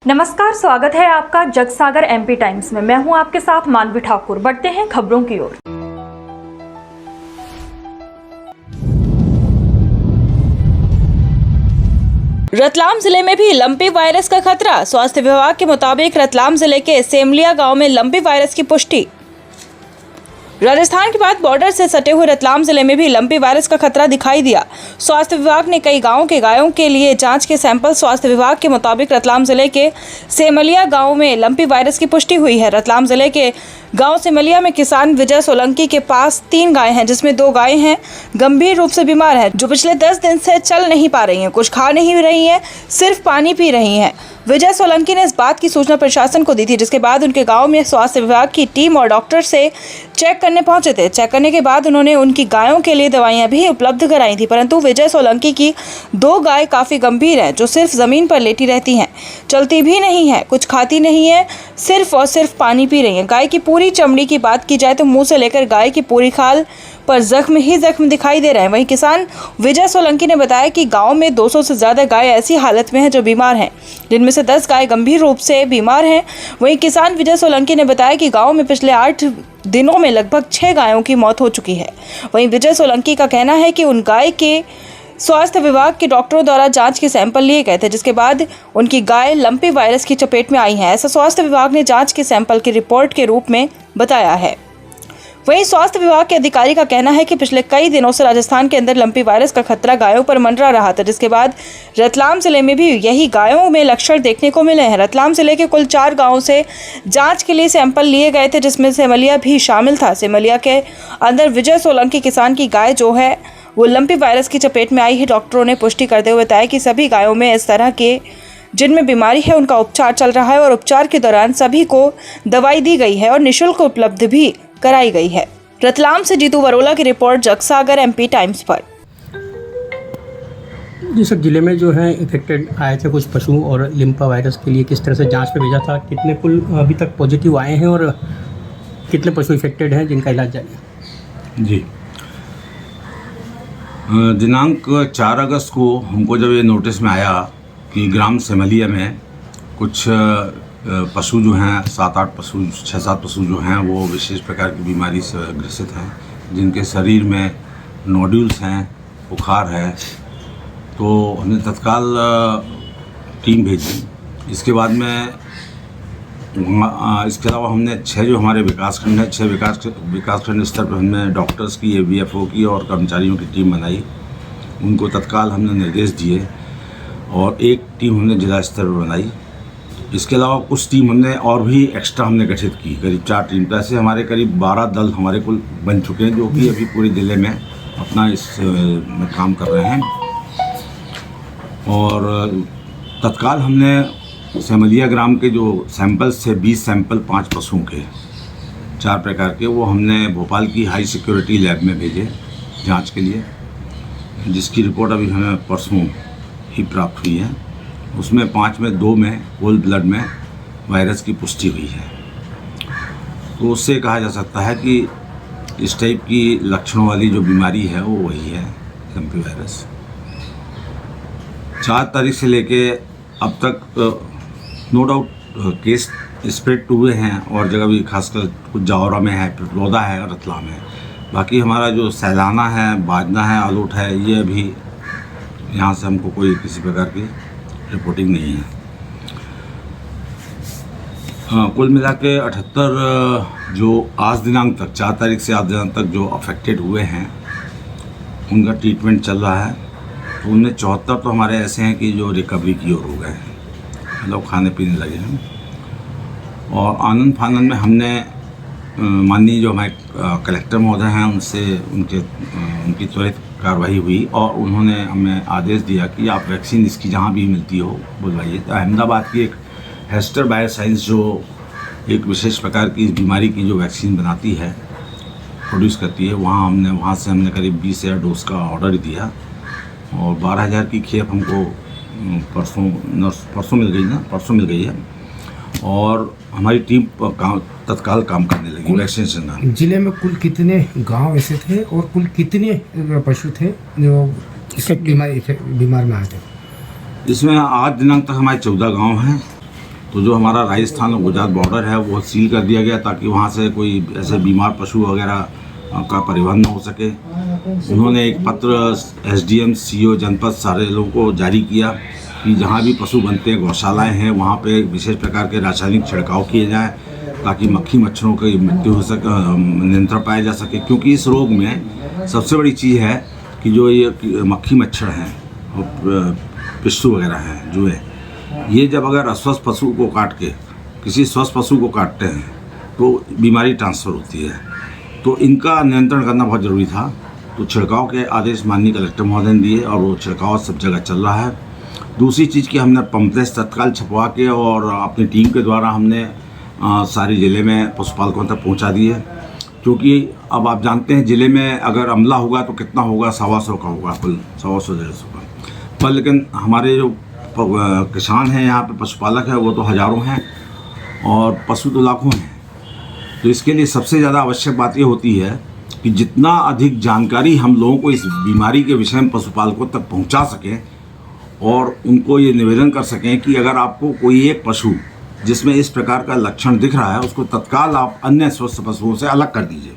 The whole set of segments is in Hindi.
नमस्कार, स्वागत है आपका जगसागर एमपी टाइम्स में। मैं हूं आपके साथ मानवी ठाकुर। बढ़ते हैं खबरों की ओर। रतलाम जिले में भी लंपी वायरस का खतरा। स्वास्थ्य विभाग के मुताबिक रतलाम जिले के सेमलिया गांव में लंपी वायरस की पुष्टि। राजस्थान के बाद बॉर्डर से सटे हुए रतलाम जिले में भी लंपी वायरस का खतरा दिखाई दिया। स्वास्थ्य विभाग ने कई गांवों के गायों के लिए जांच के सैंपल। स्वास्थ्य विभाग के मुताबिक रतलाम जिले के सेमलिया गांव में लंपी वायरस की पुष्टि हुई है। रतलाम जिले के गांव सेमलिया में किसान विजय सोलंकी के पास 3 गायें हैं, जिसमें 2 गायें हैं गंभीर रूप से बीमार हैं, जो पिछले 10 दिन से चल नहीं पा रही हैं, कुछ खा नहीं रही हैं, सिर्फ पानी पी रही हैं। विजय सोलंकी ने इस बात की सूचना प्रशासन को दी थी, जिसके बाद उनके गांव में स्वास्थ्य विभाग की टीम और डॉक्टर से चेक करने पहुंचे थे। चेक करने के बाद उन्होंने उनकी गायों के लिए दवाइयां भी उपलब्ध कराई थी, परंतु विजय सोलंकी की 2 गाय काफ़ी गंभीर हैं, जो सिर्फ ज़मीन पर लेटी रहती हैं, चलती भी नहीं है, कुछ खाती नहीं है, सिर्फ और सिर्फ पानी पी रही हैं। गाय की पूरी चमड़ी की बात की जाए तो मुँह से लेकर गाय की पूरी खाल पर जख्म ही जख्म दिखाई दे रहे हैं। वहीं किसान विजय सोलंकी ने बताया कि गांव में 200 से ज़्यादा गाय ऐसी हालत में हैं जो बीमार हैं, जिनमें से 10 गाय गंभीर रूप से बीमार हैं। वहीं किसान विजय सोलंकी ने बताया कि गांव में पिछले 8 दिनों में लगभग 6 गायों की मौत हो चुकी है। वहीं विजय सोलंकी का कहना है कि उन गाय के स्वास्थ्य विभाग के डॉक्टरों द्वारा जांच के सैंपल लिए गए थे, जिसके बाद उनकी गाय लंपी वायरस की चपेट में आई है। ऐसा स्वास्थ्य विभाग ने जांच के सैंपल की रिपोर्ट के रूप में बताया है। वहीं स्वास्थ्य विभाग के अधिकारी का कहना है कि पिछले कई दिनों से राजस्थान के अंदर लंपी वायरस का खतरा गायों पर मंडरा रहा था, जिसके बाद रतलाम जिले में भी यही गायों में लक्षण देखने को मिले हैं। रतलाम जिले के कुल 4 गांवों से जांच के लिए सैंपल लिए गए थे, जिसमें सेमलिया भी शामिल था। सेमलिया के अंदर विजय सोलंकी किसान की गाय जो है वो लंपी वायरस की चपेट में आई है। डॉक्टरों ने पुष्टि करते हुए बताया कि सभी गायों में इस तरह के जिनमें बीमारी है उनका उपचार चल रहा है और उपचार के दौरान सभी को दवाई दी गई है और निःशुल्क उपलब्ध भी कराई गई है। रतलाम से जीतू वरोला की रिपोर्ट, जगसागर एमपी टाइम्स पर। जी सर, जिले में जो है इफेक्टेड आए थे कुछ पशु और लिम्फा वायरस के लिए किस तरह से जांच पे भेजा था, कितने कुल अभी तक पॉजिटिव आए हैं और कितने पशु इफेक्टेड हैं जिनका इलाज जारी है? जी, दिनांक 4 अगस्त को हमको जब ये नोटिस में आया कि ग्राम सेमलिया में कुछ पशु जो हैं 7-8 पशु 6-7 पशु जो हैं वो विशेष प्रकार की बीमारी से ग्रसित हैं, जिनके शरीर में नोड्यूल्स हैं, बुखार है, तो हमने तत्काल टीम भेजी। इसके बाद में इसके अलावा हमने 6 जो हमारे विकासखंड हैं, 6 विकासखंड स्तर पर हमने डॉक्टर्स की, ABFO की और कर्मचारियों की टीम बनाई। उनको तत्काल हमने निर्देश दिए और एक टीम हमने जिला स्तर पर बनाई। इसके अलावा कुछ टीम हमने और भी एक्स्ट्रा हमने गठित की, करीब 4 टीम। ऐसे हमारे करीब 12 दल हमारे कुल बन चुके हैं, जो कि अभी पूरे ज़िले में अपना इस में काम कर रहे हैं। और तत्काल हमने सेमलिया ग्राम के जो सैंपल्स थे, 20 सैंपल 5 पशुओं के 4 प्रकार के, वो हमने भोपाल की हाई सिक्योरिटी लैब में भेजे जांच के लिए, जिसकी रिपोर्ट अभी हमें परसों ही प्राप्त हुई है। उसमें 5 में 2 में होल ब्लड में वायरस की पुष्टि हुई है। तो उससे कहा जा सकता है कि इस टाइप की लक्षणों वाली जो बीमारी है वो वही है, लंपी वायरस। 4 तारीख से लेके अब तक नो डाउट केस स्प्रेड हुए हैं और जगह भी खासकर कुछ जावरा में है, पिपलोदा है और रतलाम है। बाकी हमारा जो सैलाना है, बाजना है, आलोट है, ये अभी यहाँ से हमको कोई किसी प्रकार की रिपोर्टिंग नहीं है। कुल मिला के 78 जो आज दिनांक तक 4 तारीख से आज दिनांक तक जो अफेक्टेड हुए हैं उनका ट्रीटमेंट चल रहा है। तो उनमें 74 तो हमारे ऐसे हैं कि जो रिकवरी की ओर हो गए हैं, मतलब खाने पीने लगे हैं। और आनंद फानंद में हमने माननीय जो हमारे कलेक्टर महोदय हैं उनसे उनकी त्वरित कार्रवाई हुई और उन्होंने हमें आदेश दिया कि आप वैक्सीन इसकी जहाँ भी मिलती हो बुलवाइए। तो अहमदाबाद की एक हेस्टर बायोसाइंस जो एक विशेष प्रकार की इस बीमारी की जो वैक्सीन बनाती है, प्रोड्यूस करती है, वहाँ से हमने करीब 20,000 डोज का ऑर्डर दिया और 12,000 की खेप हमको परसों मिल गई है और हमारी टीम तत्काल काम करने लगी वैक्सीनेशन में। जिले में कुल कितने गांव ऐसे थे और कुल कितने पशु थे जो बीमार में आए थे? इसमें आज दिनांक तक हमारे 14 गांव हैं तो जो हमारा राजस्थान और गुजरात बॉर्डर है वो सील कर दिया गया ताकि वहाँ से कोई ऐसे बीमार पशु वगैरह का परिवहन न हो सके। उन्होंने एक पत्र SDM CO जनपद सारे लोगों को जारी किया कि जहाँ भी पशु बनते हैं, गौशालाएं हैं, वहाँ पे विशेष प्रकार के रासायनिक छिड़काव किए जाएं ताकि मक्खी मच्छरों की मृत्यु हो सके, नियंत्रण पाया जा सके। क्योंकि इस रोग में सबसे बड़ी चीज़ है कि जो ये मक्खी मच्छर हैं और पिस्सू वगैरह हैं, जुए, ये जब अगर अस्वस्थ पशु को काट के किसी स्वस्थ पशु को काटते हैं तो बीमारी ट्रांसफ़र होती है। तो इनका नियंत्रण करना बहुत ज़रूरी था। तो छिड़काव के आदेश माननीय कलेक्टर महोदय ने दिए और वो छिड़काव सब जगह चल रहा है। दूसरी चीज़ कि हमने पम्पलेट्स तत्काल छपवा के और अपनी टीम के द्वारा हमने सारे ज़िले में पशुपालकों तक पहुंचा दिए। क्योंकि अब आप जानते हैं ज़िले में अगर अमला होगा तो कितना होगा, 125 का होगा, कुल 125 का। पर लेकिन हमारे जो किसान हैं यहाँ पे, पशुपालक है, वो तो हज़ारों हैं और पशु तो लाखों हैं। तो इसके लिए सबसे ज़्यादा आवश्यक बात ये होती है कि जितना अधिक जानकारी हम लोगों को इस बीमारी के विषय में पशुपालकों तक पहुंचा सकें और उनको ये निवेदन कर सकें कि अगर आपको कोई एक पशु जिसमें इस प्रकार का लक्षण दिख रहा है, उसको तत्काल आप अन्य स्वस्थ पशुओं से अलग कर दीजिए,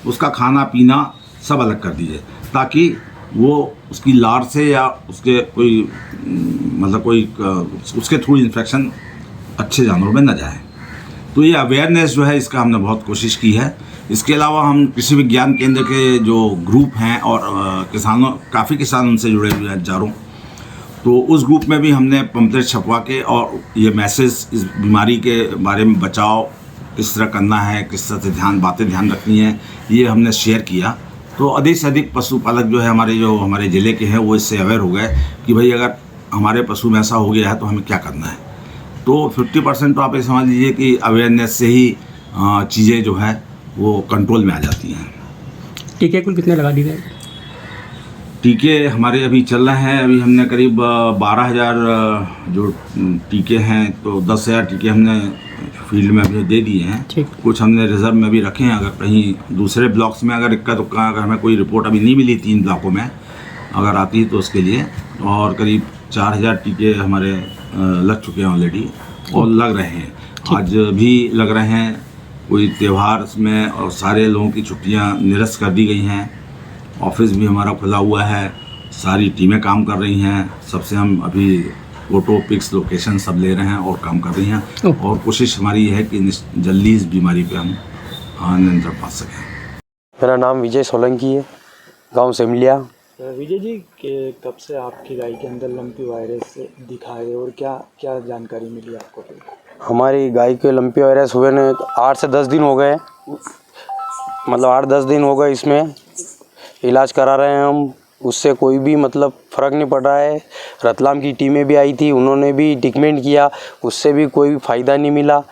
उसका खाना पीना सब अलग कर दीजिए ताकि वो उसकी लार से या उसके कोई मतलब कोई उसके थ्रू इन्फेक्शन अच्छे जानवरों में न जाए। तो ये अवेयरनेस जो है इसका हमने बहुत कोशिश की है। इसके अलावा हम कृषि विज्ञान केंद्र के जो ग्रुप हैं और किसानों, काफ़ी किसान उनसे जुड़े हुए हैं हजारों, तो उस ग्रुप में भी हमने पम्पलेट छपवा के और ये मैसेज इस बीमारी के बारे में बचाव किस तरह करना है, किस तरह से बातें ध्यान रखनी है, ये हमने शेयर किया। तो अधिक से अधिक पशुपालक जो है हमारे ज़िले के हैं वो इससे अवेयर हो गए कि भाई अगर हमारे पशु में ऐसा हो गया है तो हमें क्या करना है। तो 50% तो आप ये समझ लीजिए कि अवेयरनेस से ही चीज़ें जो है वो कंट्रोल में आ जाती हैं। टीके कुल कितने लगा दिए गए? टीके हमारे अभी चल रहे हैं। अभी हमने करीब 12,000 जो टीके हैं, तो 10,000 टीके हमने फील्ड में अभी दे दिए हैं। कुछ हमने रिजर्व में भी रखे हैं। अगर कहीं दूसरे ब्लॉक्स में अगर इक्का दुक्का अगर हमें कोई रिपोर्ट अभी नहीं मिली 3 ब्लॉकों में अगर आती है तो उसके लिए, और करीब 4,000 टीके हमारे लग चुके हैं ऑलरेडी और लग रहे हैं, आज भी लग रहे हैं। कोई त्यौहार में और सारे लोगों की छुट्टियां निरस्त कर दी गई हैं। ऑफिस भी हमारा खुला हुआ है, सारी टीमें काम कर रही हैं। सबसे हम अभी फोटो पिक्स लोकेशन सब ले रहे हैं और काम कर रही हैं और कोशिश हमारी ये है कि जल्दी इस बीमारी पे हम नियंत्रण पा सकें। मेरा नाम विजय सोलंकी है, गांव सेमलिया। विजय जी, कब से आपकी गाय के अंदर लंपी वायरस दिखा है और क्या क्या जानकारी मिली आपको? हमारी गाय के लंपी वायरस हुए ने 8 से 10 दिन हो गए, मतलब 8-10 दिन हो गए। इसमें इलाज करा रहे हैं हम, उससे कोई भी मतलब फ़र्क नहीं पड़ रहा है। रतलाम की टीमें भी आई थी, उन्होंने भी ट्रीटमेंट किया, उससे भी कोई फ़ायदा नहीं मिला।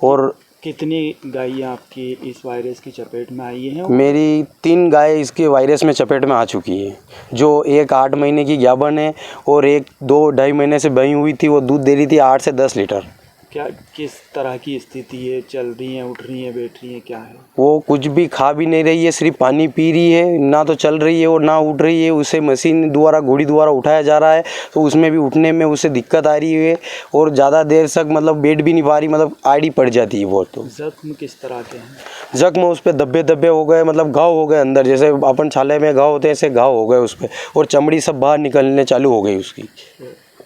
और कितनी गायें आपकी इस वायरस की चपेट में आई हैं? मेरी 3 गाय इसके वायरस में चपेट में आ चुकी है। जो एक 8 महीने की गाभन है और एक 2-2.5 महीने से बही हुई थी, वो दूध दे रही थी 8 से 10 लीटर। क्या किस तरह की स्थिति है? चल रही हैं, उठ रही हैं, बैठ रही हैं, क्या है? वो कुछ भी खा भी नहीं रही है, सिर्फ पानी पी रही है, ना तो चल रही है और ना उठ रही है। उसे मशीन द्वारा, घोड़ी द्वारा उठाया जा रहा है, तो उसमें भी उठने में उसे दिक्कत आ रही है और ज़्यादा देर तक मतलब बैठ भी नहीं पा रही, मतलब आड़ी पड़ जाती है बहुत। तो जख्म किस तरह के हैं? जख्म उस पर धब्बे हो गए, मतलब घाव हो गए अंदर, जैसे अपन छाले में घाव होते हैं ऐसे घाव हो गए उस पर, और चमड़ी सब बाहर निकलने चालू हो गई उसकी।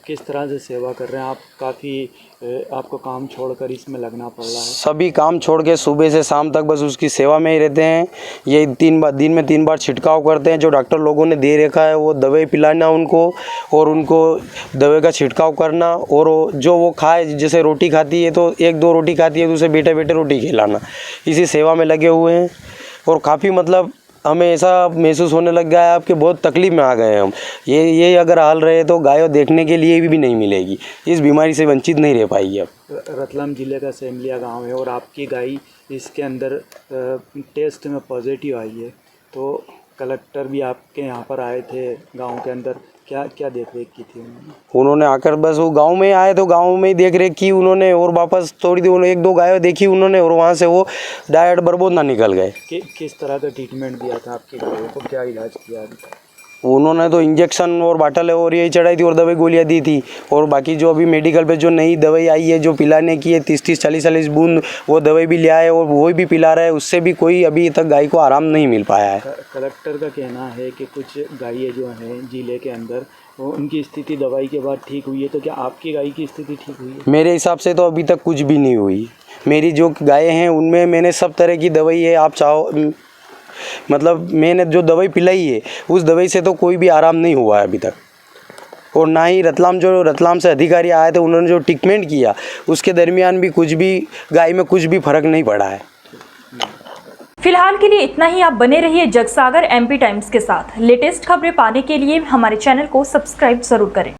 किस तरह से सेवा कर रहे हैं आप? काफ़ी आपको काम छोड़कर इसमें लगना पड़ रहा है? सभी काम छोड़ के सुबह से शाम तक बस उसकी सेवा में ही रहते हैं। ये दिन में 3 बार छिड़काव करते हैं, जो डॉक्टर लोगों ने दे रखा है वो दवाई पिलाना उनको, और उनको दवाई का छिड़काव करना, और जो वो खाए, जैसे रोटी खाती है तो 1-2 रोटी खाती है तो उसे बैठे बैठे रोटी खिलाना, इसी सेवा में लगे हुए हैं। और काफ़ी मतलब हमें ऐसा महसूस होने लग गया है आपके बहुत तकलीफ़ में आ गए हैं हम। ये अगर हाल रहे तो गायों देखने के लिए भी नहीं मिलेगी, इस बीमारी से वंचित नहीं रह पाएगी अब। रतलाम ज़िले का सेमलिया गांव है और आपकी गाय इसके अंदर टेस्ट में पॉजिटिव आई है, तो कलेक्टर भी आपके यहाँ पर आए थे गांव के अंदर, क्या क्या देख रेख की थी उन्होंने? आकर बस वो गांव में आए तो गांव में ही देख रेख की उन्होंने, और वापस थोड़ी देर 1-2 गायें देखी उन्होंने, और वहाँ से वो डायरेक्ट बरबोद ना निकल गए। किस तरह का ट्रीटमेंट दिया था आपकी गायों को? क्या इलाज किया? उन्होंने तो इंजेक्शन और बाटल और यही चढ़ाई थी और दवाई गोलियां दी थी। और बाकी जो अभी मेडिकल पे जो नई दवाई आई है जो पिलाने की है 30-30 40-40 बूंद, वो दवाई भी ले आए और वो भी पिला रहा है, उससे भी कोई अभी तक गाय को आराम नहीं मिल पाया है। कलेक्टर का कहना है कि कुछ गायें जो हैं जिले के अंदर वो उनकी स्थिति दवाई के बाद ठीक हुई है, तो क्या आपकी गाय की स्थिति ठीक हुई है? मेरे हिसाब से तो अभी तक कुछ भी नहीं हुई। मेरी जो गायें हैं उनमें मैंने सब तरह की दवाई है, आप चाहो मतलब मैंने जो दवाई पिलाई है उस दवाई से तो कोई भी आराम नहीं हुआ है अभी तक। और ना ही रतलाम से अधिकारी आए थे उन्होंने जो ट्रीटमेंट किया उसके दरमियान भी कुछ भी गाय में कुछ भी फर्क नहीं पड़ा है। फिलहाल के लिए इतना ही। आप बने रहिए जगसागर MP टाइम्स के साथ। लेटेस्ट खबरें पाने के लिए हमारे चैनल को सब्सक्राइब जरूर करें।